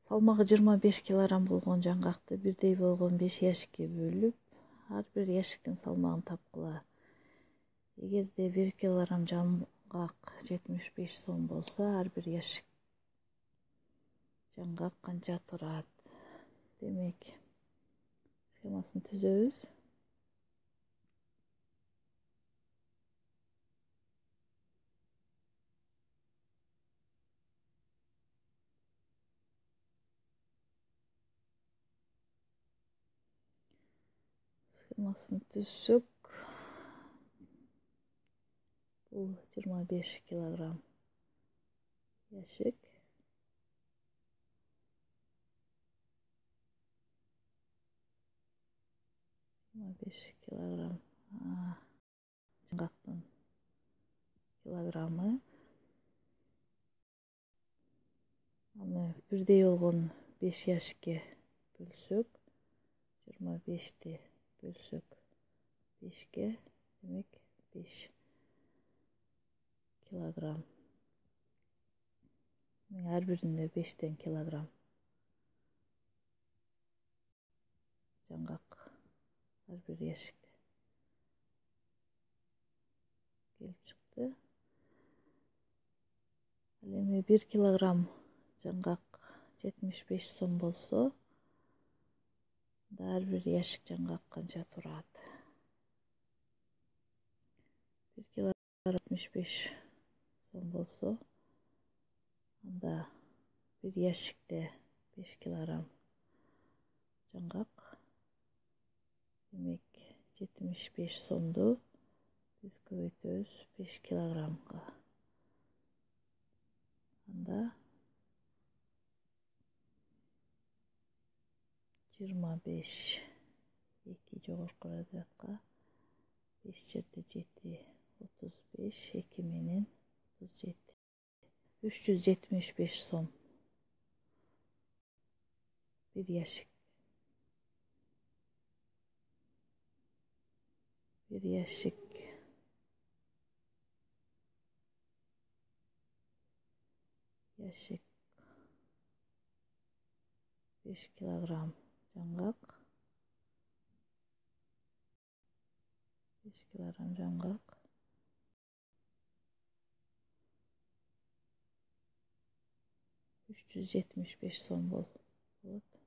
Салмагы 25 килограмм болгон жаңгакты бирдей болгон 5 яшикке бөлүп, ар бир яшиктин салмагын тапкыла. Эгерде 1 килограмм жаңгак 75 сом болсо, ар бир яшик жаңгак канча турат? Демек, схемасын түзөбүз. Схемасын түзсөк, бул 25 килограмм яшик. 25 килограмм жаңгактын килограммы. Аны бирдей болгон 5 яшикке бөлсөк, 25-ти бөлсөк 5-ке, демек 5 килограмм. Ар биринде 5 килограмм жаңгак ар бир яшикте келип чыкты. Ал эми 1 килограмм жаңгак 75 сом болсо, ар бир яшик жаңгак канча турат? 1 килограмм 75 сом болсо, анда бир яшикте 5 килограмм жаңгак. Демек, 75 сомду биз көбөйтөбүз 5 килограммга. Анда 25 2 жогорку разрядка 5 жерде 7 35 2 менен 37 375 сом bir яшик. Bir яшик яшик 5 килограмм жаңгак. 5 килограмм жаңгак. 375 сом болот.